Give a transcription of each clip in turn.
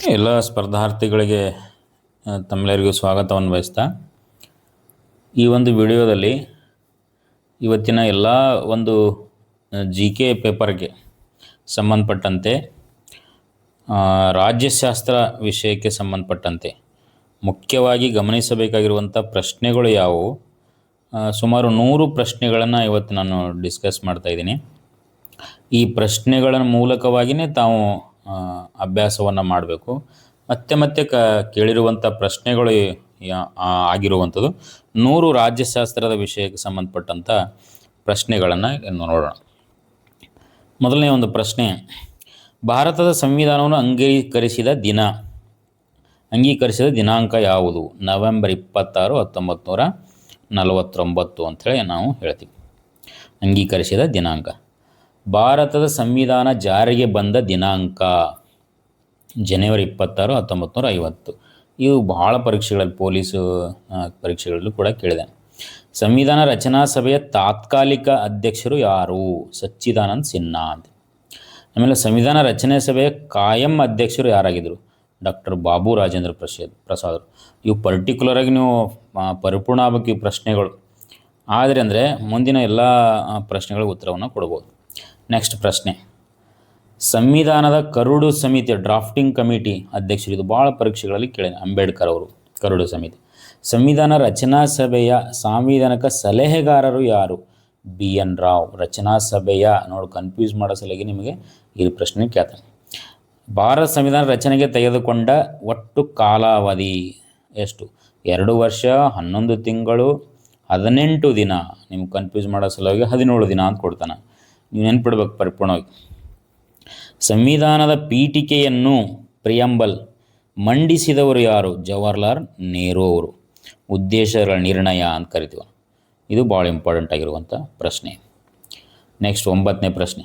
ಎಲ್ಲ ಸ್ಪರ್ಧಾರ್ಥಿಗಳಿಗೆ ತಮ್ಮೆಲ್ಲರಿಗೂ ಸ್ವಾಗತವನ್ನು ಬಯಸ್ತಾ ಈ ಒಂದು ವಿಡಿಯೋದಲ್ಲಿ ಇವತ್ತಿನ ಎಲ್ಲ ಒಂದು ಜಿ ಕೆ ಪೇಪರ್ಗೆ ಸಂಬಂಧಪಟ್ಟಂತೆ ರಾಜ್ಯಶಾಸ್ತ್ರ ವಿಷಯಕ್ಕೆ ಸಂಬಂಧಪಟ್ಟಂತೆ ಮುಖ್ಯವಾಗಿ ಗಮನಿಸಬೇಕಾಗಿರುವಂಥ ಪ್ರಶ್ನೆಗಳು ಯಾವುವು, ಸುಮಾರು 100 ಪ್ರಶ್ನೆಗಳನ್ನು ಇವತ್ತು ನಾನು ಡಿಸ್ಕಸ್ ಮಾಡ್ತಾಯಿದ್ದೀನಿ. ಈ ಪ್ರಶ್ನೆಗಳ ಮೂಲಕವಾಗಿಯೇ ತಾವು ಅಭ್ಯಾಸವನ್ನು ಮಾಡಬೇಕು. ಮತ್ತೆ ಕೇಳಿರುವಂಥ ಪ್ರಶ್ನೆಗಳು ಆಗಿರುವಂಥದ್ದು 100 ರಾಜ್ಯಶಾಸ್ತ್ರದ ವಿಷಯಕ್ಕೆ ಸಂಬಂಧಪಟ್ಟಂಥ ಪ್ರಶ್ನೆಗಳನ್ನು ನೋಡೋಣ. ಮೊದಲನೇ ಒಂದು ಪ್ರಶ್ನೆ, ಭಾರತದ ಸಂವಿಧಾನವನ್ನು ಅಂಗೀಕರಿಸಿದ ದಿನಾಂಕ ಯಾವುದು? ನವೆಂಬರ್ 26, 1949 ಅಂಥೇಳಿ ನಾವು ಹೇಳ್ತೀವಿ. ಅಂಗೀಕರಿಸಿದ ದಿನಾಂಕ. ಭಾರತದ ಸಂವಿಧಾನ ಜಾರಿಗೆ ಬಂದ ದಿನಾಂಕ ಜನವರಿ 26, 1950. ಇವು ಬಹಳ ಪರೀಕ್ಷೆಗಳಲ್ಲಿ, ಪೊಲೀಸು ಪರೀಕ್ಷೆಗಳಲ್ಲೂ ಕೂಡ ಕೇಳಿದೆ. ಸಂವಿಧಾನ ರಚನಾ ಸಭೆಯ ತಾತ್ಕಾಲಿಕ ಅಧ್ಯಕ್ಷರು ಯಾರು? ಸಚ್ಚಿದಾನಂದ ಸಿನ್ಹಾ ಅಂತ. ಆಮೇಲೆ ಸಂವಿಧಾನ ರಚನೆ ಸಭೆಯ ಕಾಯಂ ಅಧ್ಯಕ್ಷರು ಯಾರಾಗಿದ್ದರು? ಡಾಕ್ಟರ್ ಬಾಬು ರಾಜೇಂದ್ರ ಪ್ರಸಾದ್. ಇವು ಪರ್ಟಿಕ್ಯುಲರಾಗಿ ನೀವು ಪರಿಪೂರ್ಣ ಆಗಬೇಕು ಈ ಪ್ರಶ್ನೆಗಳು. ಆದರೆ ಅಂದರೆ ಮುಂದಿನ ಎಲ್ಲ ಪ್ರಶ್ನೆಗಳಿಗೆ ಉತ್ತರವನ್ನು ಕೊಡ್ಬೋದು. ನೆಕ್ಸ್ಟ್ ಪ್ರಶ್ನೆ, ಸಂವಿಧಾನದ ಕರಡು ಸಮಿತಿ ಡ್ರಾಫ್ಟಿಂಗ್ ಕಮಿಟಿ ಅಧ್ಯಕ್ಷರು. ಇದು ಭಾಳ ಪರೀಕ್ಷೆಗಳಲ್ಲಿ ಕೇಳಿದೆ. ಅಂಬೇಡ್ಕರ್ ಅವರು, ಕರಡು ಸಮಿತಿ. ಸಂವಿಧಾನ ರಚನಾ ಸಭೆಯ ಸಾಂವಿಧಾನಿಕ ಸಲಹೆಗಾರರು ಯಾರು? BN ರಾವ್. ರಚನಾ ಸಭೆಯ ಕನ್ಫ್ಯೂಸ್ ಮಾಡೋ ಸಲುವಾಗಿ ನಿಮಗೆ ಈ ಪ್ರಶ್ನೆ ಕೇಳ್ತಾನೆ. ಭಾರತ ಸಂವಿಧಾನ ರಚನೆಗೆ ತೆಗೆದುಕೊಂಡ ಒಟ್ಟು ಕಾಲಾವಧಿ ಎಷ್ಟು? 2 ವರ್ಷ, 11 ತಿಂಗಳು, 18 ದಿನ. ನಿಮ್ಗೆ ಕನ್ಫ್ಯೂಸ್ ಮಾಡೋ ಸಲುವಾಗಿ 17 ದಿನ ಅಂತ ಕೊಡ್ತಾನೆ. ನೀವು ನೆನ್ಪಿಡ್ಬೇಕು ಪರಿಪೂರ್ಣವಾಗಿ. ಸಂವಿಧಾನದ ಪೀಠಿಕೆಯನ್ನು ಪ್ರಿಯಂಬಲ್ ಮಂಡಿಸಿದವರು ಯಾರು? ಜವಾಹರ್ಲಾಲ್ ನೆಹರು ಅವರು. ಉದ್ದೇಶಗಳ ನಿರ್ಣಯ ಅಂತ ಕರಿತೀವಿ. ಇದು ಭಾಳ ಇಂಪಾರ್ಟೆಂಟ್ ಆಗಿರುವಂಥ ಪ್ರಶ್ನೆ. ನೆಕ್ಸ್ಟ್ 9ನೇ ಪ್ರಶ್ನೆ,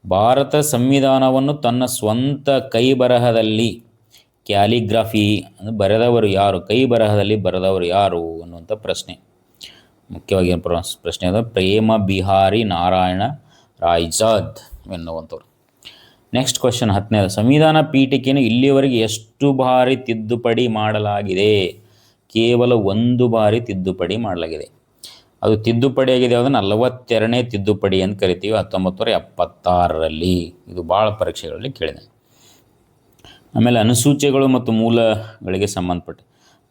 ಭಾರತ ಸಂವಿಧಾನವನ್ನು ತನ್ನ ಸ್ವಂತ ಕೈ ಬರಹದಲ್ಲಿ ಕ್ಯಾಲಿಗ್ರಫಿ ಬರೆದವರು ಯಾರು? ಕೈ ಬರಹದಲ್ಲಿ ಬರೆದವರು ಯಾರು ಅನ್ನುವಂಥ ಪ್ರಶ್ನೆ. ಮುಖ್ಯವಾಗಿ ಪ್ರಶ್ನೆ ಅದು ಪ್ರೇಮ ಬಿಹಾರಿ ನಾರಾಯಣ ರಾಯ್ಜಾದ್ ಎನ್ನುವಂಥವ್ರು. ನೆಕ್ಸ್ಟ್ ಕ್ವಶನ್ 10ನೇದು, ಸಂವಿಧಾನ ಪೀಠಿಕೆಯನ್ನು ಇಲ್ಲಿಯವರೆಗೆ ಎಷ್ಟು ಬಾರಿ ತಿದ್ದುಪಡಿ ಮಾಡಲಾಗಿದೆ? ಕೇವಲ 1 ಬಾರಿ ತಿದ್ದುಪಡಿ ಮಾಡಲಾಗಿದೆ. ಅದು ತಿದ್ದುಪಡಿಯಾಗಿದೆ ಯಾವುದು? 42ನೇ ತಿದ್ದುಪಡಿ ಅಂತ ಕರಿತೀವಿ, 1976ರಲ್ಲಿ. ಇದು ಭಾಳ ಪರೀಕ್ಷೆಗಳಲ್ಲಿ ಕೇಳಿದೆ. ಆಮೇಲೆ ಅನುಸೂಚಿಗಳು ಮತ್ತು ಮೂಲಗಳಿಗೆ ಸಂಬಂಧಪಟ್ಟ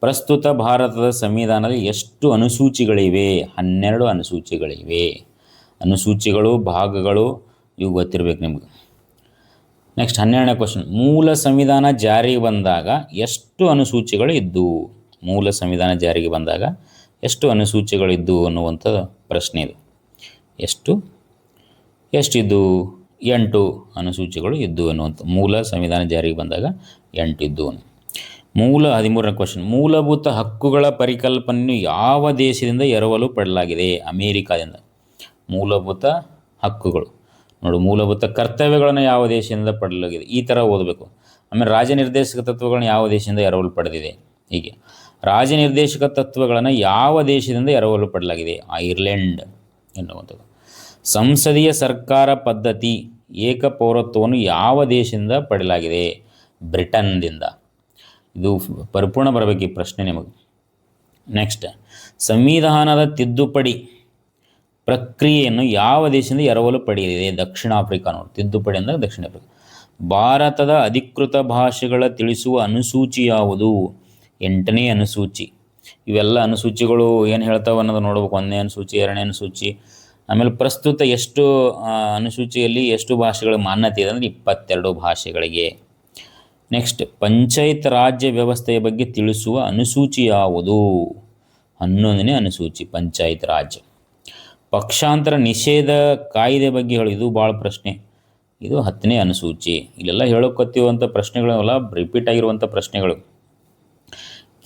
ಪ್ರಸ್ತುತ ಭಾರತದ ಸಂವಿಧಾನದಲ್ಲಿ ಎಷ್ಟು ಅನುಸೂಚಿಗಳಿವೆ? 12 ಅನುಸೂಚಿಗಳಿವೆ. ಅನುಸೂಚಿಗಳು, ಭಾಗಗಳು ಇವು ಗೊತ್ತಿರಬೇಕು ನಿಮಗೆ. ನೆಕ್ಸ್ಟ್ 12ನೇ ಕ್ವಶನ್, ಮೂಲ ಸಂವಿಧಾನ ಜಾರಿಗೆ ಬಂದಾಗ ಎಷ್ಟು ಅನುಸೂಚಿಗಳು ಇದ್ದವು? ಮೂಲ ಸಂವಿಧಾನ ಜಾರಿಗೆ ಬಂದಾಗ ಎಷ್ಟು ಅನುಸೂಚಿಗಳಿದ್ದು ಅನ್ನುವಂಥ ಪ್ರಶ್ನೆ ಇದು. ಎಷ್ಟಿದ್ದು? 8 ಅನುಸೂಚಿಗಳು ಇದ್ದು ಅನ್ನುವಂಥ. ಮೂಲ ಸಂವಿಧಾನ ಜಾರಿಗೆ ಬಂದಾಗ 8 ಇದ್ದು. 13ನೇ ಕ್ವಶನ್, ಮೂಲಭೂತ ಹಕ್ಕುಗಳ ಪರಿಕಲ್ಪನೆಯನ್ನು ಯಾವ ದೇಶದಿಂದ ಎರವಲು ಪಡೆಯಲಾಗಿದೆ? ಅಮೇರಿಕಾದಿಂದ. ಮೂಲಭೂತ ಹಕ್ಕುಗಳು ಮೂಲಭೂತ ಕರ್ತವ್ಯಗಳನ್ನು ಯಾವ ದೇಶದಿಂದ ಪಡೆಯಲಾಗಿದೆ? ಈ ಥರ ಓದಬೇಕು. ಆಮೇಲೆ ರಾಜನಿರ್ದೇಶಕ ತತ್ವಗಳನ್ನು ಯಾವ ದೇಶದಿಂದ ಎರವಲು ಪಡೆದಿದೆ? ಹೀಗೆ ರಾಜನಿರ್ದೇಶಕ ತತ್ವಗಳನ್ನು ಯಾವ ದೇಶದಿಂದ ಎರವಲು ಪಡೆಯಲಾಗಿದೆ? ಐರ್ಲೆಂಡ್ ಎನ್ನುವಂಥದ್ದು. ಸಂಸದೀಯ ಸರ್ಕಾರ ಪದ್ಧತಿ ಏಕಪೌರತ್ವವನ್ನು ಯಾವ ದೇಶದಿಂದ ಪಡೆಯಲಾಗಿದೆ? ಬ್ರಿಟನ್ದಿಂದ. ಇದು ಪರಿಪೂರ್ಣ ಬರಬೇಕು ಈ ಪ್ರಶ್ನೆ ನಿಮಗೆ. ನೆಕ್ಸ್ಟ್, ಸಂವಿಧಾನದ ತಿದ್ದುಪಡಿ ಪ್ರಕ್ರಿಯೆಯನ್ನು ಯಾವ ದೇಶದಿಂದ ಎರವಲು ಪಡೆಯಲಿದೆ? ದಕ್ಷಿಣ ಆಫ್ರಿಕಾ. ತಿದ್ದುಪಡಿ ಅಂದರೆ ದಕ್ಷಿಣ ಆಫ್ರಿಕಾ. ಭಾರತದ ಅಧಿಕೃತ ಭಾಷೆಗಳ ತಿಳಿಸುವ ಅನುಸೂಚಿ ಯಾವುದು? 8ನೇ ಅನುಸೂಚಿ. ಇವೆಲ್ಲ ಅನುಸೂಚಿಗಳು ಏನು ಹೇಳ್ತಾವೆ ಅನ್ನೋದು ನೋಡ್ಬೇಕು. 1ನೇ ಅನುಸೂಚಿ, 2ನೇ ಅನುಸೂಚಿ. ಆಮೇಲೆ ಪ್ರಸ್ತುತ ಎಷ್ಟು ಅನುಸೂಚಿಯಲ್ಲಿ ಎಷ್ಟು ಭಾಷೆಗಳ ಮಾನ್ಯತೆ ಇದೆ ಅಂದರೆ 22 ಭಾಷೆಗಳಿಗೆ. ನೆಕ್ಸ್ಟ್, ಪಂಚಾಯತ್ ರಾಜ್ಯ ವ್ಯವಸ್ಥೆಯ ಬಗ್ಗೆ ತಿಳಿಸುವ ಅನುಸೂಚಿ ಯಾವುದು? 11ನೇ ಅನುಸೂಚಿ, ಪಂಚಾಯತ್ ರಾಜ್. ಪಕ್ಷಾಂತರ ನಿಷೇಧ ಕಾಯ್ದೆ ಬಗ್ಗೆ ಹೇಳಿ, ಇದು ಭಾಳ ಪ್ರಶ್ನೆ. ಇದು 10ನೇ ಅನುಸೂಚಿ. ಇಲ್ಲೆಲ್ಲ ಹೇಳೋಕತ್ತಿರುವಂಥ ಪ್ರಶ್ನೆಗಳೆಲ್ಲ ರಿಪೀಟ್ ಆಗಿರುವಂಥ ಪ್ರಶ್ನೆಗಳು.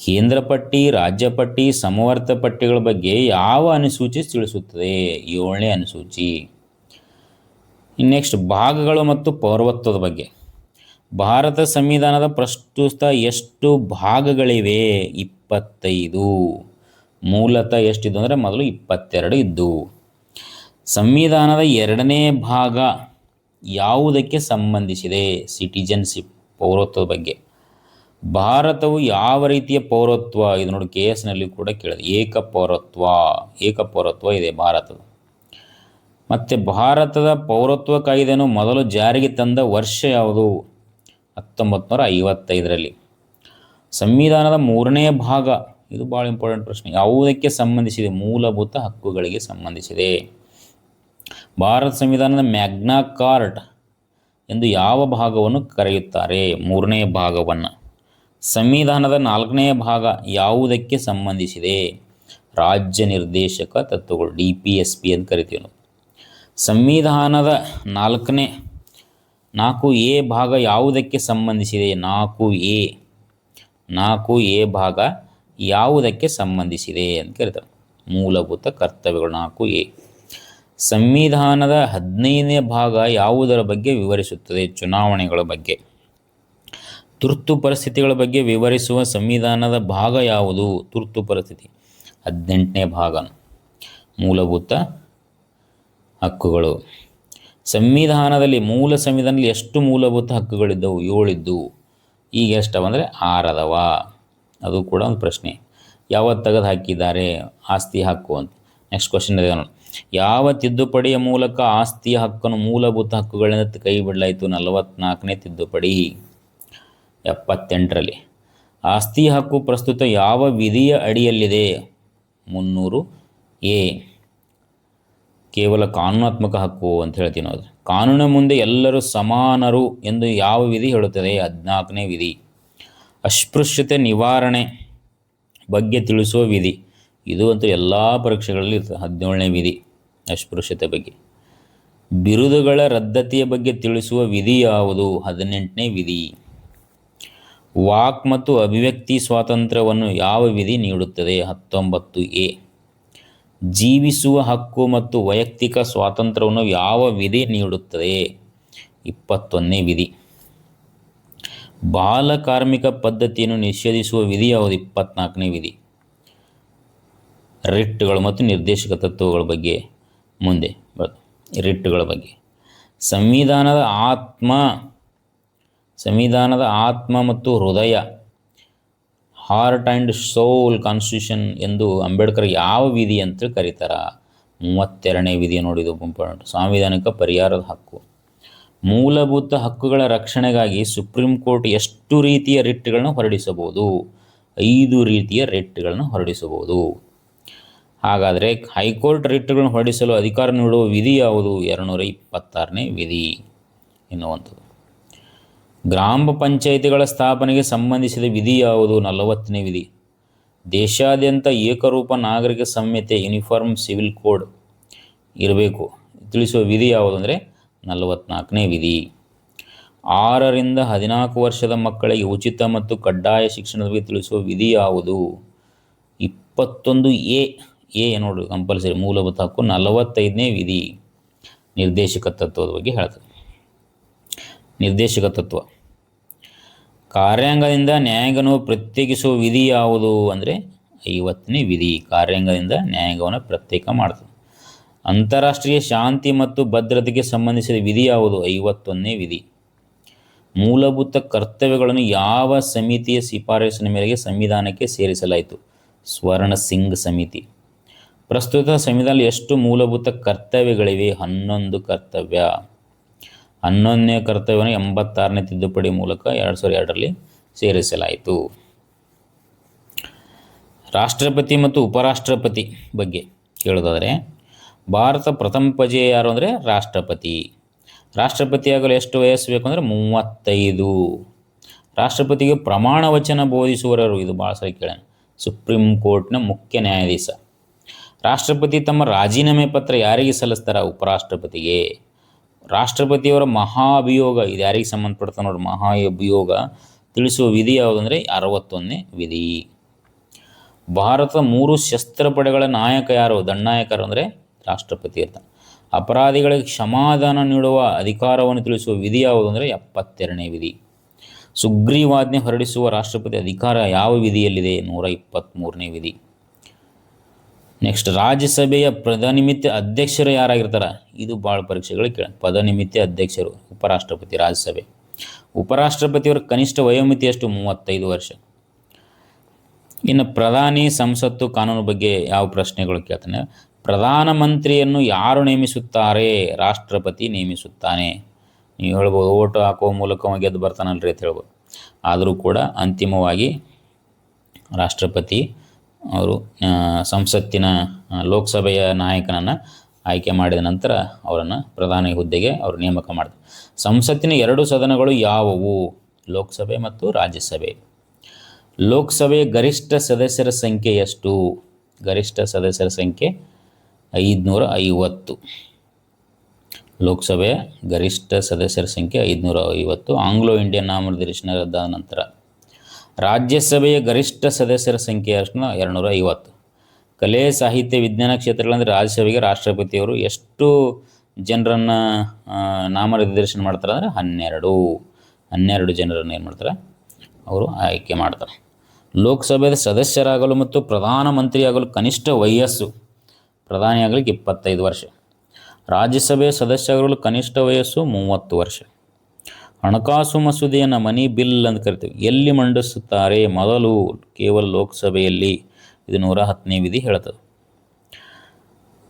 ಕೇಂದ್ರ ಪಟ್ಟಿ, ರಾಜ್ಯ ಪಟ್ಟಿ, ಸಮವರ್ತ ಪಟ್ಟಿಗಳ ಬಗ್ಗೆ ಯಾವ ಅನುಸೂಚಿ ತಿಳಿಸುತ್ತದೆ? 7ನೇ ಅನುಸೂಚಿ. ನೆಕ್ಸ್ಟ್, ಭಾಗಗಳು ಮತ್ತು ಪೌರತ್ವದ ಬಗ್ಗೆ. ಭಾರತ ಸಂವಿಧಾನದ ಪ್ರಸ್ತುತ ಎಷ್ಟು ಭಾಗಗಳಿವೆ? 25. ಮೂಲತಃ ಎಷ್ಟಿದ್ದು ಅಂದರೆ ಮೊದಲು 22 ಇದ್ದು. ಸಂವಿಧಾನದ 2ನೇ ಭಾಗ ಯಾವುದಕ್ಕೆ ಸಂಬಂಧಿಸಿದೆ? ಸಿಟಿಜನ್ಶಿಪ್, ಪೌರತ್ವದ ಬಗ್ಗೆ. ಭಾರತವು ಯಾವ ರೀತಿಯ ಪೌರತ್ವ, ಇದು ನೋಡಿ ಕೆ ಎಸ್ನಲ್ಲಿ ಕೂಡ ಕೇಳಿದೆ, ಏಕಪೌರತ್ವ ಇದೆ ಭಾರತದ. ಮತ್ತು ಭಾರತದ ಪೌರತ್ವ ಕಾಯ್ದೆಯನ್ನು ಮೊದಲು ಜಾರಿಗೆ ತಂದ ವರ್ಷ ಯಾವುದು? 1955ರಲ್ಲಿ. ಸಂವಿಧಾನದ 3ನೇ ಭಾಗ, ಇದು ಭಾಳ ಇಂಪಾರ್ಟೆಂಟ್ ಪ್ರಶ್ನೆ, ಯಾವುದಕ್ಕೆ ಸಂಬಂಧಿಸಿದೆ? ಮೂಲಭೂತ ಹಕ್ಕುಗಳಿಗೆ ಸಂಬಂಧಿಸಿದೆ. ಭಾರತ ಸಂವಿಧಾನದ ಮ್ಯಾಗ್ನಾ ಕಾರ್ಟ್ ಎಂದು ಯಾವ ಭಾಗವನ್ನು ಕರೆಯುತ್ತಾರೆ? 3ನೇ ಭಾಗವನ್ನು. ಸಂವಿಧಾನದ 4ನೇ ಭಾಗ ಯಾವುದಕ್ಕೆ ಸಂಬಂಧಿಸಿದೆ? ರಾಜ್ಯ ನಿರ್ದೇಶಕ ತತ್ವಗಳು, DPSP ಅಂತ ಕರಿತೀವಿ ನಾವು. ಸಂವಿಧಾನದ 4A ಭಾಗ ಯಾವುದಕ್ಕೆ ಸಂಬಂಧಿಸಿದೆ? 4A ಭಾಗ ಯಾವುದಕ್ಕೆ ಸಂಬಂಧಿಸಿದೆ ಅಂತ ಕರೀತಾರೆ? ಮೂಲಭೂತ ಕರ್ತವ್ಯಗಳು 4A. ಸಂವಿಧಾನದ 15ನೇ ಭಾಗ ಯಾವುದರ ಬಗ್ಗೆ ವಿವರಿಸುತ್ತದೆ? ಚುನಾವಣೆಗಳ ಬಗ್ಗೆ. ತುರ್ತು ಪರಿಸ್ಥಿತಿಗಳ ಬಗ್ಗೆ ವಿವರಿಸುವ ಸಂವಿಧಾನದ ಭಾಗ ಯಾವುದು? ತುರ್ತು ಪರಿಸ್ಥಿತಿ 18ನೇ ಭಾಗ. ಮೂಲಭೂತ ಹಕ್ಕುಗಳು. ಮೂಲ ಸಂವಿಧಾನದಲ್ಲಿ ಎಷ್ಟು ಮೂಲಭೂತ ಹಕ್ಕುಗಳಿದ್ದವು? 7 ಇದ್ದವು. ಈಗ ಎಷ್ಟವಂದರೆ 6 ಅದಾವ. ಅದು ಕೂಡ ಒಂದು ಪ್ರಶ್ನೆ. ಯಾವತ್ತು ತೆಗೆದು ಹಾಕಿದ್ದಾರೆ? ಆಸ್ತಿ ಹಕ್ಕು ಅಂತ. ನೆಕ್ಸ್ಟ್ ಕ್ವಶನ್ ಇದೆ ನೋಡಿ. ಯಾವ ತಿದ್ದುಪಡಿಯ ಮೂಲಕ ಆಸ್ತಿಯ ಹಕ್ಕನ್ನು ಮೂಲಭೂತ ಹಕ್ಕುಗಳಿಂದ ಕೈ ಬಿಡಲಾಯಿತು? 44ನೇ ತಿದ್ದುಪಡಿ 78ರಲ್ಲಿ. ಆಸ್ತಿ ಹಕ್ಕು ಪ್ರಸ್ತುತ ಯಾವ ವಿಧಿಯ ಅಡಿಯಲ್ಲಿದೆ? 300A. ಕೇವಲ ಕಾನೂನಾತ್ಮಕ ಹಕ್ಕು ಅಂತ ಹೇಳ್ತೀವಿ ನಾವು. ಕಾನೂನಿನ ಮುಂದೆ ಎಲ್ಲರೂ ಸಮಾನರು ಎಂದು ಯಾವ ವಿಧಿ ಹೇಳುತ್ತದೆ? 14ನೇ ವಿಧಿ. ಅಸ್ಪೃಶ್ಯತೆ ನಿವಾರಣೆ ಬಗ್ಗೆ ತಿಳಿಸುವ ವಿಧಿ, ಇದು ಅಂತೂ ಎಲ್ಲ ಪರೀಕ್ಷೆಗಳಲ್ಲಿ ಇರ್ತದೆ. 17ನೇ ವಿಧಿ ಅಸ್ಪೃಶ್ಯತೆ ಬಗ್ಗೆ. ಬಿರುದುಗಳ ರದ್ದತಿಯ ಬಗ್ಗೆ ತಿಳಿಸುವ ವಿಧಿ ಯಾವುದು? 18ನೇ ವಿಧಿ. ವಾಕ್ ಮತ್ತು ಅಭಿವ್ಯಕ್ತಿ ಸ್ವಾತಂತ್ರ್ಯವನ್ನು ಯಾವ ವಿಧಿ ನೀಡುತ್ತದೆ? 19A. ಜೀವಿಸುವ ಹಕ್ಕು ಮತ್ತು ವೈಯಕ್ತಿಕ ಸ್ವಾತಂತ್ರ್ಯವನ್ನು ಯಾವ ವಿಧಿ ನೀಡುತ್ತದೆ? 21ನೇ ವಿಧಿ. ಬಾಲ ಕಾರ್ಮಿಕ ಪದ್ಧತಿಯನ್ನು ನಿಷೇಧಿಸುವ ವಿಧಿ ಯಾವುದು? 24ನೇ ವಿಧಿ. ರಿಟ್ಗಳು ಮತ್ತು ನಿರ್ದೇಶಕ ತತ್ವಗಳ ಬಗ್ಗೆ ಮುಂದೆ ರಿಟ್ಗಳ ಬಗ್ಗೆ. ಸಂವಿಧಾನದ ಆತ್ಮ ಮತ್ತು ಹೃದಯ, ಹಾರ್ಟ್ ಆ್ಯಂಡ್ ಸೋಲ್ ಕಾನ್ಸ್ಟಿಟ್ಯೂಷನ್ ಎಂದು ಅಂಬೇಡ್ಕರ್ ಯಾವ ವಿಧಿ ಅಂತ ಕರೀತಾರೆ? 32ನೇ ವಿಧಿ. ನೋಡಿದು ಇಂಪಾರ್ಟೆಂಟ್. ಸಾಂವಿಧಾನಿಕ ಪರಿಹಾರದ ಹಕ್ಕು. ಮೂಲಭೂತ ಹಕ್ಕುಗಳ ರಕ್ಷಣೆಗಾಗಿ ಸುಪ್ರೀಂ ಕೋರ್ಟ್ ಎಷ್ಟು ರೀತಿಯ ರಿಟ್ಗಳನ್ನು ಹೊರಡಿಸಬಹುದು? 5 ರೀತಿಯ ರಿಟ್ಗಳನ್ನು ಹೊರಡಿಸಬಹುದು. ಹಾಗಾದರೆ ಹೈಕೋರ್ಟ್ ರಿಟ್ಗಳನ್ನು ಹೊರಡಿಸಲು ಅಧಿಕಾರ ನೀಡುವ ವಿಧಿ ಯಾವುದು? 226ನೇ ವಿಧಿ ಎನ್ನುವಂಥದ್ದು. ಗ್ರಾಮ ಪಂಚಾಯಿತಿಗಳ ಸ್ಥಾಪನೆಗೆ ಸಂಬಂಧಿಸಿದ ವಿಧಿ ಯಾವುದು? 40ನೇ ವಿಧಿ. ದೇಶಾದ್ಯಂತ ಏಕರೂಪ ನಾಗರಿಕ ಸಂಹಿತೆ ಯೂನಿಫಾರ್ಮ್ ಸಿವಿಲ್ ಕೋಡ್ ಇರಬೇಕು ತಿಳಿಸುವ ವಿಧಿ ಯಾವುದು ಅಂದರೆ 44ನೇ ವಿಧಿ. 6ರಿಂದ 14 ವರ್ಷದ ಮಕ್ಕಳಿಗೆ ಉಚಿತ ಮತ್ತು ಕಡ್ಡಾಯ ಶಿಕ್ಷಣದ ಬಗ್ಗೆ ತಿಳಿಸುವ ವಿಧಿ ಯಾವುದು? 21A ನೋಡಿ ಕಂಪಲ್ಸರಿ ಮೂಲಭೂತ ಹಕ್ಕು. 45ನೇ ವಿಧಿ ನಿರ್ದೇಶಕ ತತ್ವದ ಬಗ್ಗೆ ಹೇಳ್ತದೆ. ನಿರ್ದೇಶಕ ತತ್ವ. ಕಾರ್ಯಾಂಗದಿಂದ ನ್ಯಾಯಾಂಗವನ್ನು ಪ್ರತ್ಯೇಕಿಸುವ ವಿಧಿ ಯಾವುದು ಅಂದರೆ 50ನೇ ವಿಧಿ. ಕಾರ್ಯಾಂಗದಿಂದ ನ್ಯಾಯಾಂಗವನ್ನು ಪ್ರತ್ಯೇಕ ಮಾಡ್ತದೆ. ಅಂತಾರಾಷ್ಟ್ರೀಯ ಶಾಂತಿ ಮತ್ತು ಭದ್ರತೆಗೆ ಸಂಬಂಧಿಸಿದ ವಿಧಿ ಯಾವುದು? 51ನೇ ವಿಧಿ. ಮೂಲಭೂತ ಕರ್ತವ್ಯಗಳನ್ನು ಯಾವ ಸಮಿತಿಯ ಶಿಫಾರಸಿನ ಮೇರೆಗೆ ಸಂವಿಧಾನಕ್ಕೆ ಸೇರಿಸಲಾಯಿತು? ಸ್ವರ್ಣ ಸಿಂಗ್ ಸಮಿತಿ. ಪ್ರಸ್ತುತ ಸಂವಿಧಾನದಲ್ಲಿ ಎಷ್ಟು ಮೂಲಭೂತ ಕರ್ತವ್ಯಗಳಿವೆ? 11 ಕರ್ತವ್ಯ. 11ನೇ ಕರ್ತವ್ಯವನ್ನು 86ನೇ ತಿದ್ದುಪಡಿ ಮೂಲಕ 2002ರಲ್ಲಿ ಸೇರಿಸಲಾಯಿತು. ರಾಷ್ಟ್ರಪತಿ ಮತ್ತು ಉಪರಾಷ್ಟ್ರಪತಿ ಬಗ್ಗೆ ಕೇಳೋದಾದರೆ, ಭಾರತ ಪ್ರಥಮ ಪ್ರಜೆ ಯಾರು ಅಂದರೆ ರಾಷ್ಟ್ರಪತಿ. ರಾಷ್ಟ್ರಪತಿಯಾಗಲು ಎಷ್ಟು ವಯಸ್ಸು ಬೇಕು ಅಂದರೆ 35. ರಾಷ್ಟ್ರಪತಿಗೆ ಪ್ರಮಾಣ ವಚನ ಬೋಧಿಸುವವರು, ಇದು ಭಾಳ ಸರಿ ಕೇಳೋಣ, ಸುಪ್ರೀಂ ಕೋರ್ಟ್ನ ಮುಖ್ಯ ನ್ಯಾಯಾಧೀಶ. ರಾಷ್ಟ್ರಪತಿ ತಮ್ಮ ರಾಜೀನಾಮೆ ಪತ್ರ ಯಾರಿಗೆ ಸಲ್ಲಿಸ್ತಾರೆ? ಉಪರಾಷ್ಟ್ರಪತಿಗೆ. ರಾಷ್ಟ್ರಪತಿಯವರ ಮಹಾಭಿಯೋಗ, ಇದು ಯಾರಿಗೆ ಸಂಬಂಧಪಡ್ತಾ ನೋಡಿ, ಮಹಾಭಿಯೋಗ ತಿಳಿಸುವ ವಿಧಿ ಯಾವುದಂದರೆ 61ನೇ ವಿಧಿ. ಭಾರತದ 3 ಶಸ್ತ್ರಪಡೆಗಳ ನಾಯಕ ಯಾರು? ದಂಡನಾಯಕರು ಅಂದರೆ ರಾಷ್ಟ್ರಪತಿ ಇರ್ತಾನೆ. ಅಪರಾಧಿಗಳಿಗೆ ಕ್ಷಮಾದಾನ ನೀಡುವ ಅಧಿಕಾರವನ್ನು ತಿಳಿಸುವ ವಿಧಿ ಯಾವುದು ಅಂದರೆ 72ನೇ ವಿಧಿ. ಸುಗ್ರೀವಾಜ್ಞೆ ಹೊರಡಿಸುವ ರಾಷ್ಟ್ರಪತಿ ಅಧಿಕಾರ ಯಾವ ವಿಧಿಯಲ್ಲಿದೆ? 123ನೇ ವಿಧಿ. ನೆಕ್ಸ್ಟ್, ರಾಜ್ಯಸಭೆಯ ಪದನಿಮಿತ್ತ ಅಧ್ಯಕ್ಷರು ಯಾರಾಗಿರ್ತಾರೆ? ಇದು ಭಾಳ ಪರೀಕ್ಷೆಗಳು ಕೇಳ. ಪದನಿಮಿತ್ತ ಅಧ್ಯಕ್ಷರು ಉಪರಾಷ್ಟ್ರಪತಿ. ರಾಜ್ಯಸಭೆ ಉಪರಾಷ್ಟ್ರಪತಿಯವರ ಕನಿಷ್ಠ ವಯೋಮಿತಿ ಎಷ್ಟು? 35 ವರ್ಷ. ಇನ್ನು ಪ್ರಧಾನಿ, ಸಂಸತ್ತು, ಕಾನೂನು ಬಗ್ಗೆ ಯಾವ ಪ್ರಶ್ನೆಗಳು ಕೇಳ್ತಾನೆ? ಪ್ರಧಾನಮಂತ್ರಿಯನ್ನು ಯಾರು ನೇಮಿಸುತ್ತಾರೆ? ರಾಷ್ಟ್ರಪತಿ ನೇಮಿಸುತ್ತಾನೆ. ನೀವು ಹೇಳ್ಬೋದು ಓಟು ಹಾಕುವ ಮೂಲಕ ಗೆದ್ದು ಬರ್ತಾನಲ್ರಿ ಅಂತ ಹೇಳ್ಬೋದು. ಆದರೂ ಕೂಡ ಅಂತಿಮವಾಗಿ ರಾಷ್ಟ್ರಪತಿ ಅವರು ಸಂಸತ್ತಿನ ಲೋಕಸಭೆಯ ನಾಯಕನನ್ನು ಆಯ್ಕೆ ಮಾಡಿದ ನಂತರ ಅವರನ್ನು ಪ್ರಧಾನಿ ಹುದ್ದೆಗೆ ಅವರು ನೇಮಕ ಮಾಡ್ತಾರೆ. ಸಂಸತ್ತಿನ 2 ಸದನಗಳು ಯಾವುವು? ಲೋಕಸಭೆ ಮತ್ತು ರಾಜ್ಯಸಭೆ. ಲೋಕಸಭೆಯ ಗರಿಷ್ಠ ಸದಸ್ಯರ ಸಂಖ್ಯೆ ಎಷ್ಟು? ಗರಿಷ್ಠ ಸದಸ್ಯರ ಸಂಖ್ಯೆ 550. ಲೋಕಸಭೆಯ ಗರಿಷ್ಠ ಸದಸ್ಯರ ಸಂಖ್ಯೆ 550. ಆಂಗ್ಲೋ ಇಂಡಿಯನ್ ನಾಮನಿರ್ದೇಶನ ರದ್ದಾದ ನಂತರ. ರಾಜ್ಯಸಭೆಯ ಗರಿಷ್ಠ ಸದಸ್ಯರ ಸಂಖ್ಯೆ ಎಷ್ಟು? 250. ಕಲೆ, ಸಾಹಿತ್ಯ, ವಿಜ್ಞಾನ ಕ್ಷೇತ್ರಗಳಂದರೆ ರಾಜ್ಯಸಭೆಗೆ ರಾಷ್ಟ್ರಪತಿಯವರು ಎಷ್ಟು ಜನರನ್ನು ನಾಮನಿರ್ದೇಶನ ಮಾಡ್ತಾರೆ ಅಂದರೆ 12 ಜನರನ್ನು ಏನು ಮಾಡ್ತಾರೆ ಅವರು ಆಯ್ಕೆ ಮಾಡ್ತಾರೆ. ಲೋಕಸಭೆಯ ಸದಸ್ಯರಾಗಲು ಮತ್ತು ಪ್ರಧಾನಮಂತ್ರಿಯಾಗಲು ಕನಿಷ್ಠ ವಯಸ್ಸು, ಪ್ರಧಾನಿಯಾಗಲಿಕ್ಕೆ 25 ವರ್ಷ. ರಾಜ್ಯಸಭೆಯ ಸದಸ್ಯರಾಗಲು ಕನಿಷ್ಠ ವಯಸ್ಸು 30 ವರ್ಷ. ಹಣಕಾಸು ಮಸೂದೆಯನ್ನು ಮನಿ ಬಿಲ್ ಅಂತ ಕರಿತೀವಿ. ಎಲ್ಲಿ ಮಂಡಿಸುತ್ತಾರೆ? ಮೊದಲು ಕೇವಲ ಲೋಕಸಭೆಯಲ್ಲಿ. ಇದು 110ನೇ ವಿಧಿ ಹೇಳ್ತದೆ.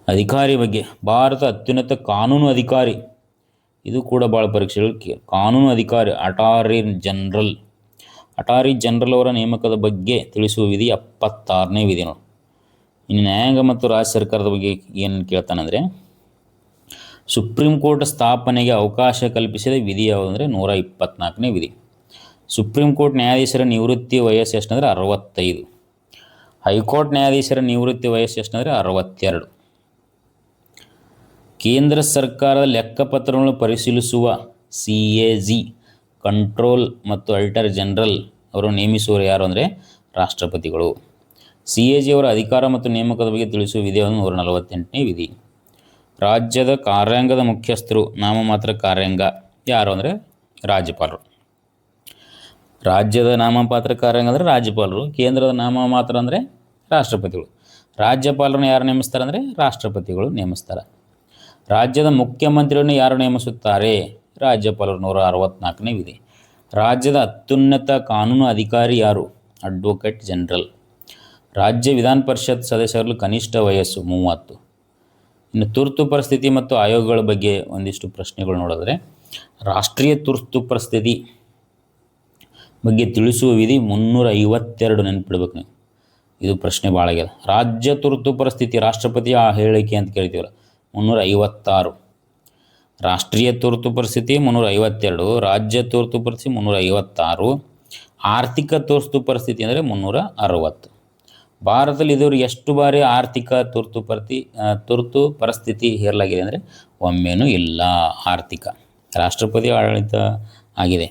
ಅಧಿಕಾರಿ ಬಗ್ಗೆ, ಭಾರತ ಅತ್ಯುನ್ನತ ಕಾನೂನು ಅಧಿಕಾರಿ, ಇದು ಕೂಡ ಭಾಳ ಪರೀಕ್ಷೆಗಳು ಕಾನೂನು ಅಧಿಕಾರಿ ಅಟಾರ್ನಿ ಜನರಲ್. ಅಟಾರ್ನಿ ಜನರಲ್ ಅವರ ನೇಮಕದ ಬಗ್ಗೆ ತಿಳಿಸುವ ವಿಧಿ 76ನೇ ವಿಧಿ ನೋಡಿ. ಇನ್ನು ನ್ಯಾಯಾಂಗ ಮತ್ತು ರಾಜ್ಯ ಸರ್ಕಾರದ ಬಗ್ಗೆ ಏನು ಕೇಳ್ತಾನಂದರೆ, ಸುಪ್ರೀಂ ಕೋರ್ಟ್ ಸ್ಥಾಪನೆಗೆ ಅವಕಾಶ ಕಲ್ಪಿಸಿದ ವಿಧಿ ಯಾವುದಂದರೆ 124ನೇ ವಿಧಿ. ಸುಪ್ರೀಂ ಕೋರ್ಟ್ ನ್ಯಾಯಾಧೀಶರ ನಿವೃತ್ತಿ ವಯಸ್ಸು ಎಷ್ಟಂದರೆ 65. ಹೈಕೋರ್ಟ್ ನ್ಯಾಯಾಧೀಶರ ನಿವೃತ್ತಿ ವಯಸ್ಸು ಎಷ್ಟಂದರೆ 62. ಕೇಂದ್ರ ಸರ್ಕಾರದ ಲೆಕ್ಕಪತ್ರಗಳನ್ನು ಪರಿಶೀಲಿಸುವ CAG, ಕಂಟ್ರೋಲ್ ಮತ್ತು ಆಡಿಟರ್ ಜನರಲ್ ಅವರು ನೇಮಿಸುವರು ಯಾರು ಅಂದರೆ ರಾಷ್ಟ್ರಪತಿಗಳು. CAG ಅವರ ಅಧಿಕಾರ ಮತ್ತು ನೇಮಕದ ಬಗ್ಗೆ ತಿಳಿಸುವ ವಿಧಿ 148ನೇ ವಿಧಿ. ರಾಜ್ಯದ ಕಾರ್ಯಾಂಗದ ಮುಖ್ಯಸ್ಥರು, ನಾಮಮಾತ್ರ ಕಾರ್ಯಾಂಗ ಯಾರು ಅಂದರೆ ರಾಜ್ಯಪಾಲರು. ರಾಜ್ಯದ ನಾಮಮಾತ್ರ ಕಾರ್ಯಾಂಗ ಅಂದರೆ ರಾಜ್ಯಪಾಲರು. ಕೇಂದ್ರದ ನಾಮಮಾತ್ರ ಅಂದರೆ ರಾಷ್ಟ್ರಪತಿಗಳು. ರಾಜ್ಯಪಾಲರನ್ನು ಯಾರು ನೇಮಿಸ್ತಾರೆ ಅಂದರೆ ರಾಷ್ಟ್ರಪತಿಗಳು ನೇಮಿಸ್ತಾರೆ. ರಾಜ್ಯದ ಮುಖ್ಯಮಂತ್ರಿಯನ್ನು ಯಾರು ನೇಮಿಸುತ್ತಾರೆ? ರಾಜ್ಯಪಾಲರು. 164ನೇ ವಿಧಿ. ರಾಜ್ಯದ ಅತ್ಯುನ್ನತ ಕಾನೂನು ಅಧಿಕಾರಿ ಯಾರು? Advocate general. ರಾಜ್ಯ ವಿಧಾನ ಪರಿಷತ್ ಸದಸ್ಯರಲ್ಲಿ ಕನಿಷ್ಠ ವಯಸ್ಸು 30. ಇನ್ನು ತುರ್ತು ಪರಿಸ್ಥಿತಿ ಮತ್ತು ಆಯೋಗಗಳ ಬಗ್ಗೆ ಒಂದಿಷ್ಟು ಪ್ರಶ್ನೆಗಳು ನೋಡಿದ್ರೆ, ರಾಷ್ಟ್ರೀಯ ತುರ್ತು ಪರಿಸ್ಥಿತಿ ಬಗ್ಗೆ ತಿಳಿಸುವ ವಿಧಿ 352 ನೆನಪಿಡ್ಬೇಕು ನೀವು. ಇದು ಪ್ರಶ್ನೆ ಭಾಳ ಆಗ್ಯದ. ರಾಜ್ಯ ತುರ್ತು ಪರಿಸ್ಥಿತಿ ರಾಷ್ಟ್ರಪತಿಯ ಹೇಳಿಕೆ ಅಂತ ಕೇಳ್ತೀವಲ್ಲ 356. ರಾಷ್ಟ್ರೀಯ ತುರ್ತು ಪರಿಸ್ಥಿತಿ 352, ರಾಜ್ಯ ತುರ್ತು ಪರಿಸ್ಥಿತಿ 356, ಆರ್ಥಿಕ ತುರ್ತು ಪರಿಸ್ಥಿತಿ ಅಂದರೆ 360. ಭಾರತದಲ್ಲಿ ಇದುವರೆಗೆ ಎಷ್ಟು ಬಾರಿ ಆರ್ಥಿಕ ತುರ್ತು ಪರಿಸ್ಥಿತಿ ಹೇರಲಾಗಿದೆ ಅಂದರೆ ಒಮ್ಮೆನೂ ಇಲ್ಲ. ಆರ್ಥಿಕ ರಾಷ್ಟ್ರಪತಿ ಆಡಳಿತ ಆಗಿದೆ.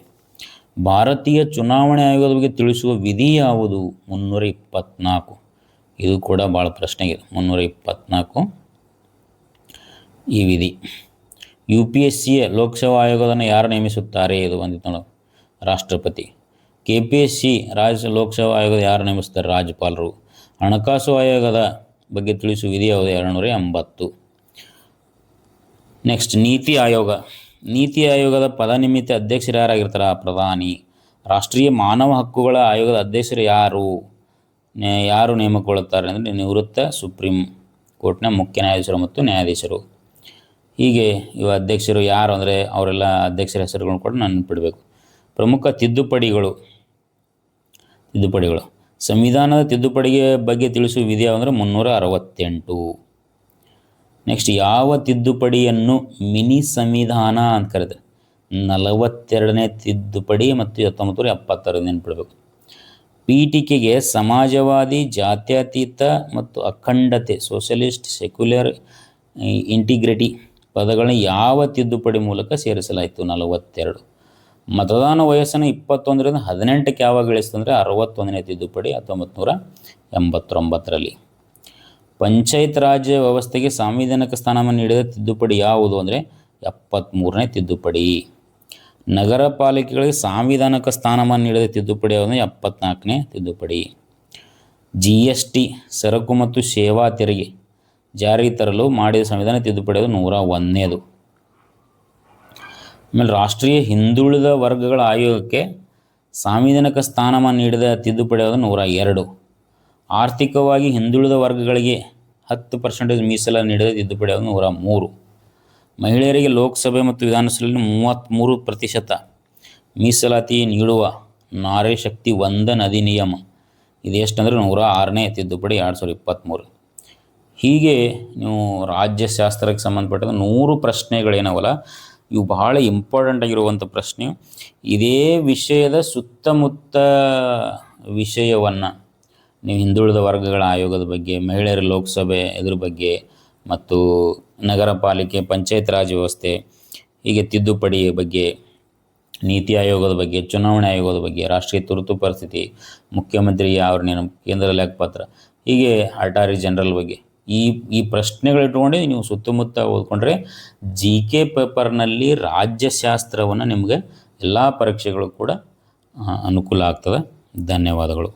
ಭಾರತೀಯ ಚುನಾವಣೆ ಆಯೋಗದ ಬಗ್ಗೆ ತಿಳಿಸುವ ವಿಧಿ ಯಾವುದು? 324. ಇದು ಕೂಡ ಭಾಳ ಪ್ರಶ್ನೆ ಆಗಿದೆ. 324 ಈ ವಿಧಿ. UPSC ಲೋಕಸೇವಾ ಆಯೋಗವನ್ನು ಯಾರು ನೇಮಿಸುತ್ತಾರೆ? ಇದು ಬಂದಿತ್ತು ನೋಡು, ರಾಷ್ಟ್ರಪತಿ. KPSC ರಾಜ್ಯ ಲೋಕಸೇವಾ ಆಯೋಗದ ಯಾರು ನೇಮಿಸ್ತಾರೆ? ರಾಜ್ಯಪಾಲರು. ಹಣಕಾಸು ಆಯೋಗದ ಬಗ್ಗೆ ತಿಳಿಸುವ ವಿಧಿ ಯಾವುದು? 280. ನೆಕ್ಸ್ಟ್ ನೀತಿ ಆಯೋಗ. ನೀತಿ ಆಯೋಗದ ಪದನಿಮಿತ್ತ ಅಧ್ಯಕ್ಷರು ಯಾರಾಗಿರ್ತಾರೆ? ಪ್ರಧಾನಿ. ರಾಷ್ಟ್ರೀಯ ಮಾನವ ಹಕ್ಕುಗಳ ಆಯೋಗದ ಅಧ್ಯಕ್ಷರು ಯಾರು ನೇಮಕಗೊಳ್ಳುತ್ತಾರೆ ಅಂದರೆ ನಿವೃತ್ತ ಸುಪ್ರೀಂ ಕೋರ್ಟ್ನ ಮುಖ್ಯ ನ್ಯಾಯಾಧೀಶರು ಮತ್ತು ನ್ಯಾಯಾಧೀಶರು. ಹೀಗೆ ಇವ ಅಧ್ಯಕ್ಷರು ಯಾರು ಅಂದರೆ ಅವರೆಲ್ಲ ಅಧ್ಯಕ್ಷರ ಹೆಸರುಗಳನ್ನು ಕೂಡ ನೆನಪಿಡಬೇಕು. ಪ್ರಮುಖ ತಿದ್ದುಪಡಿಗಳು. ಸಂವಿಧಾನದ ತಿದ್ದುಪಡಿಗೆ ಬಗ್ಗೆ ತಿಳಿಸುವ ವಿಧಿ ಅಂದರೆ 368. ನೆಕ್ಸ್ಟ್ ಯಾವ ತಿದ್ದುಪಡಿಯನ್ನು ಮಿನಿ ಸಂವಿಧಾನ ಅಂತ ಕರೀತಾರೆ? 42ನೇ ತಿದ್ದುಪಡಿ ಮತ್ತು 1976 ನೆನಪಿಡಬೇಕು. ಪೀಠಿಕೆಗೆ ಸಮಾಜವಾದಿ, ಜಾತ್ಯತೀತ ಮತ್ತು ಅಖಂಡತೆ, ಸೋಷಲಿಸ್ಟ್, ಸೆಕ್ಯುಲರ್, ಇಂಟಿಗ್ರಿಟಿ ಪದಗಳನ್ನ ಯಾವ ತಿದ್ದುಪಡಿ ಮೂಲಕ ಸೇರಿಸಲಾಯಿತು? 42. ಮತದಾನ ವಯಸ್ಸನ್ನು 21ರಿಂದ 18ಕ್ಕೆ ಯಾವಾಗ ಇಳಿಸಿತು ಅಂದರೆ 61ನೇ ತಿದ್ದುಪಡಿ 1989ರಲ್ಲಿ. ಪಂಚಾಯತ್ ರಾಜ್ ವ್ಯವಸ್ಥೆಗೆ ಸಾಂವಿಧಾನಿಕ ಸ್ಥಾನಮಾನ ನೀಡಿದ ತಿದ್ದುಪಡಿ ಯಾವುದು ಅಂದರೆ 73ನೇ ತಿದ್ದುಪಡಿ. ನಗರ ಪಾಲಿಕೆಗಳಿಗೆ ಸಾಂವಿಧಾನಿಕ ಸ್ಥಾನಮಾನ ನೀಡಿದ ತಿದ್ದುಪಡಿ ಯಾವುದು? 74ನೇ ತಿದ್ದುಪಡಿ. GST ಸರಕು ಮತ್ತು ಸೇವಾ ತೆರಿಗೆ ಜಾರಿಗೆ ತರಲು ಮಾಡಿದ ಸಂವಿಧಾನ ತಿದ್ದುಪಡಿ 101ನೇದು. ಆಮೇಲೆ ರಾಷ್ಟ್ರೀಯ ಹಿಂದುಳಿದ ವರ್ಗಗಳ ಆಯೋಗಕ್ಕೆ ಸಾಂವಿಧಾನಿಕ ಸ್ಥಾನಮಾನ ನೀಡಿದ ತಿದ್ದುಪಡಿ ಆದ 102. ಆರ್ಥಿಕವಾಗಿ ಹಿಂದುಳಿದ ವರ್ಗಗಳಿಗೆ 10% ಮೀಸಲಾತಿ ನೀಡಿದ ತಿದ್ದುಪಡಿ ಆದ 103. ಮಹಿಳೆಯರಿಗೆ ಲೋಕಸಭೆ ಮತ್ತು ವಿಧಾನಸಭೆಯಲ್ಲಿ 33% ಮೀಸಲಾತಿ ನೀಡುವ ನಾರಿ ಶಕ್ತಿ ವಂದನ್ ಅಧಿನಿಯಮ ಇದು ಎಷ್ಟಂದರೆ 106ನೇ ತಿದ್ದುಪಡಿ 2023. ಹೀಗೆ ನೀವು ರಾಜ್ಯಶಾಸ್ತ್ರಕ್ಕೆ ಸಂಬಂಧಪಟ್ಟಂಥ 100 ಪ್ರಶ್ನೆಗಳೇನವಲ್ಲ ಇವು ಬಹಳ ಇಂಪಾರ್ಟೆಂಟ್ ಆಗಿರುವಂಥ ಪ್ರಶ್ನೆ. ಇದೇ ವಿಷಯದ ಸುತ್ತಮುತ್ತ ವಿಷಯವನ್ನು ನೀವು ಹಿಂದುಳಿದ ವರ್ಗಗಳ ಆಯೋಗದ ಬಗ್ಗೆ, ಮಹಿಳೆಯರ ಲೋಕಸಭೆ ಇದ್ರ ಬಗ್ಗೆ ಮತ್ತು ನಗರ ಪಾಲಿಕೆ ಪಂಚಾಯತ್ ರಾಜ್ ವ್ಯವಸ್ಥೆ, ಹೀಗೆ ತಿದ್ದುಪಡಿ ಬಗ್ಗೆ, ನೀತಿ ಆಯೋಗದ ಬಗ್ಗೆ, ಚುನಾವಣೆ ಆಯೋಗದ ಬಗ್ಗೆ, ರಾಷ್ಟ್ರೀಯ ತುರ್ತು ಪರಿಸ್ಥಿತಿ, ಮುಖ್ಯಮಂತ್ರಿ ಅವ್ರ ನೇಮಕ, ಕೇಂದ್ರ ಲೆಕ್ಕಪತ್ರ, ಹೀಗೆ ಅಟಾರ್ನಿ ಜನರಲ್ ಬಗ್ಗೆ ಈ ಪ್ರಶ್ನೆಗಳಿಟ್ಕೊಂಡು ನೀವು ಸುತ್ತಮುತ್ತ ಓದ್ಕೊಂಡ್ರೆ GK ಪೇಪರ್ನಲ್ಲಿ ರಾಜ್ಯಶಾಸ್ತ್ರವನ್ನು ನಿಮಗೆ ಎಲ್ಲ ಪರೀಕ್ಷೆಗಳು ಕೂಡ ಅನುಕೂಲ ಆಗ್ತದೆ. ಧನ್ಯವಾದಗಳು.